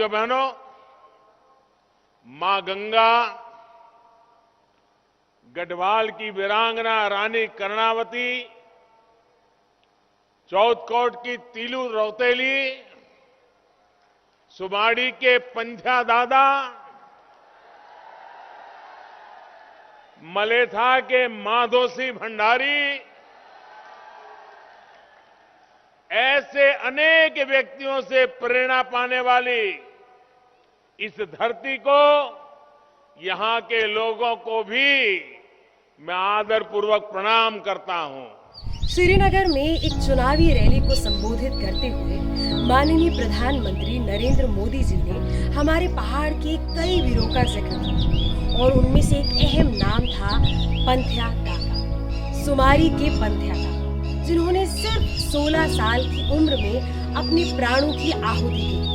भाइयों बहनों, मां गंगा, गढ़वाल की वीरांगना रानी कर्णावती, चौथकोट की तीलू रौतेली, सुमाड़ी के पंथ्या दादा, मलेथा के माधोसी भंडारी, ऐसे अनेक व्यक्तियों से प्रेरणा पाने वाली इस धरती को, यहां के लोगों को भी मैं आदरपूर्वक प्रणाम करता हूं। श्रीनगर में एक चुनावी रैली को संबोधित करते हुए माननीय प्रधानमंत्री नरेंद्र मोदी जी ने हमारे पहाड़ के कई वीरों का जिक्र किया और उनमें से एक अहम नाम था पंथ्या दादा, सुमारी के पंथ्या दादा, जिन्होंने सिर्फ 16 साल की उम्र में अपने प्राणों की आहुति दी,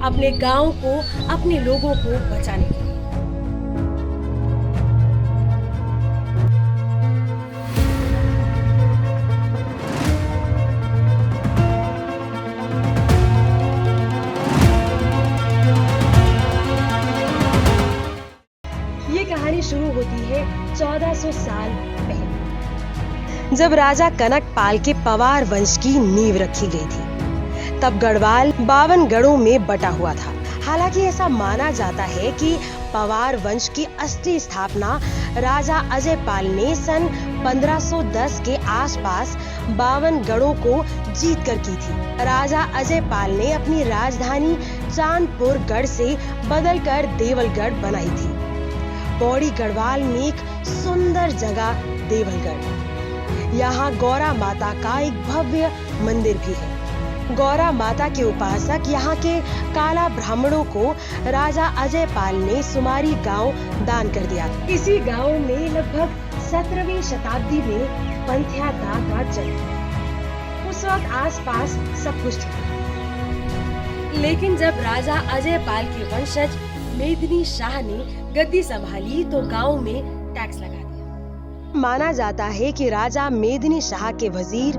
अपने गांव को, अपने लोगों को बचाने के लिए। ये कहानी शुरू होती है 1400 साल पहले, जब राजा कनकपाल के पवार वंश की नींव रखी गई थी। तब गढ़वाल 52 गढ़ों में बटा हुआ था। हालांकि ऐसा माना जाता है कि पवार वंश की असली स्थापना राजा अजयपाल ने सन 1510 के आसपास 52 गढ़ों को जीतकर की थी। राजा अजयपाल ने अपनी राजधानी चांदपुर गढ़ से बदलकर देवलगढ़ बनाई थी। पौड़ी गढ़वाल में एक सुंदर जगह देवलगढ़। यहाँ गौरा माता का एक भव्य मंदिर भी है। गौरा माता के उपासक यहाँ के काला ब्राह्मणों को राजा अजयपाल ने सुमारी गांव दान कर दिया। इसी गांव में लगभग 17वीं शताब्दी में पंथ्या दा का जन्म। उस वक्त आसपास सब कुछ था, लेकिन जब राजा अजयपाल के वंशज मेदिनी शाह ने गद्दी संभाली तो गांव में टैक्स लगा दिया। माना जाता है कि राजा मेदिनी शाह के वजीर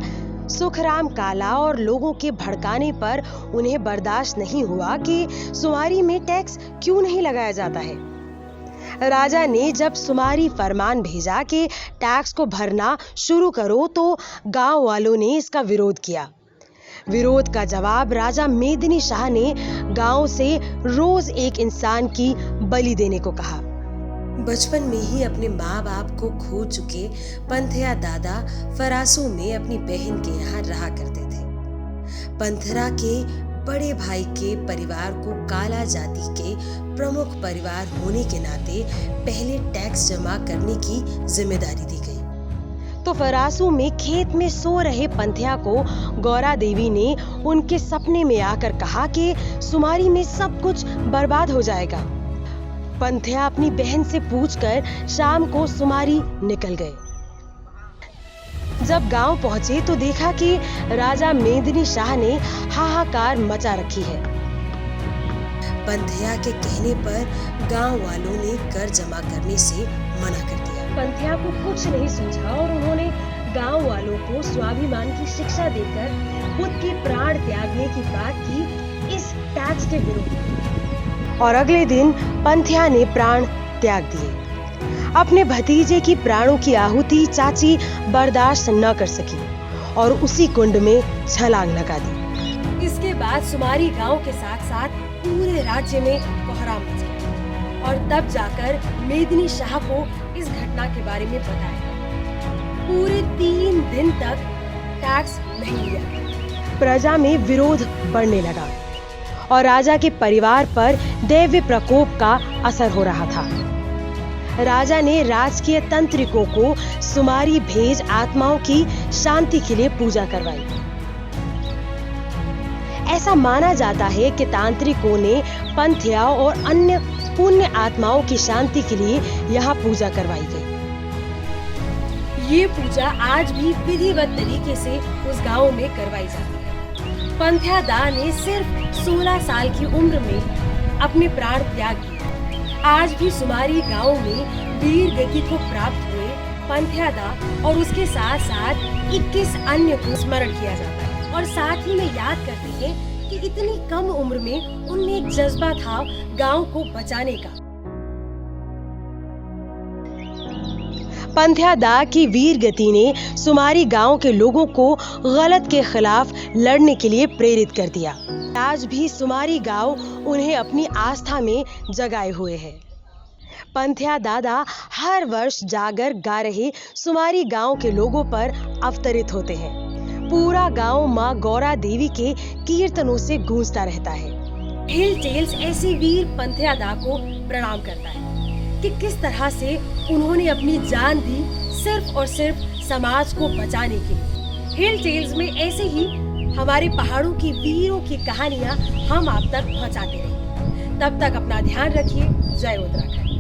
सुखराम काला और लोगों के भड़काने पर उन्हें बर्दाश्त नहीं हुआ कि सुमारी में टैक्स क्यों नहीं लगाया जाता है। राजा ने जब सुमारी फरमान भेजा कि टैक्स को भरना शुरू करो तो गांव वालों ने इसका विरोध किया। विरोध का जवाब राजा मेदिनी शाह ने गांव से रोज एक इंसान की बलि देने को कहा। बचपन में ही अपने माँ बाप को खो चुके पंथ्या दादा फरासों में अपनी बहन के यहाँ रहा करते थे। पंथरा के बड़े भाई के परिवार को काला जाति के प्रमुख परिवार होने के नाते पहले टैक्स जमा करने की जिम्मेदारी दी गई। तो फरासू में खेत में सो रहे पंथ्या को गौरा देवी ने उनके सपने में आकर कहा कि सुमारी में सब कुछ बर्बाद हो जाएगा। पंथ्या अपनी बहन से पूछकर शाम को सुमारी निकल गए। जब गांव पहुंचे तो देखा कि राजा मेदिनी शाह ने हाहाकार मचा रखी है। पंथ्या के कहने पर गांव वालों ने कर जमा करने से मना कर दिया। पंथ्या को कुछ नहीं सूझा और उन्होंने गांव वालों को स्वाभिमान की शिक्षा देकर खुद के प्राण त्यागने की बात की इस टैक्स के विरुद्ध। और अगले दिन पंथ्या ने प्राण त्याग दिए। अपने भतीजे की प्राणों की आहुति चाची बर्दाश्त न कर सकी और उसी कुंड में छलांग लगा दी। इसके बाद सुमारी गांव के साथ साथ पूरे राज्य में कोहराम मच गया और तब जाकर मेदिनी शाह को इस घटना के बारे में बताया। पूरे 3 दिन तक टैक्स नहीं लिया। प्रजा में विरोध बढ़ने लगा और राजा के परिवार पर दैव्य प्रकोप का असर हो रहा था। राजा ने राजकीय तंत्रिकों को सुमारी भेज आत्माओं की शांति के लिए पूजा करवाई। ऐसा माना जाता है कि तांत्रिकों ने पंथ्या और अन्य पुण्य आत्माओं की शांति के लिए यहाँ पूजा करवाई गई। ये पूजा आज भी विधिवत तरीके से उस गांव में करवाई जाती है। पंथ्या दा ने सिर्फ 16 साल की उम्र में अपने प्राण त्याग दिए। आज भी सुमारी गांव में वीर गति को प्राप्त हुए पंथ्या दा और उसके साथ साथ 21 अन्य को स्मरण किया जाता है। और साथ ही में याद करते हैं कि इतनी कम उम्र में उनमें एक जज्बा था गांव को बचाने का। पंथ्या दा की वीर गति ने सुमारी गांव के लोगों को गलत के खिलाफ लड़ने के लिए प्रेरित कर दिया। आज भी सुमारी गांव उन्हें अपनी आस्था में जगाए हुए है। पंथ्या दादा हर वर्ष जागर गा रहे सुमारी गांव के लोगों पर अवतरित होते हैं। पूरा गांव मां गौरा देवी के कीर्तनों से गूंजता रहता है। हिल टेल्स ऐसे वीर पंथ्या दा को प्रणाम करता है कि किस तरह से उन्होंने अपनी जान दी सिर्फ और सिर्फ समाज को बचाने के लिए। हिल टेल्स में ऐसे ही हमारे पहाड़ों की वीरों की कहानियां हम आप तक पहुंचाते रहेंगे। तब तक अपना ध्यान रखिए। जय उत्तराखंड।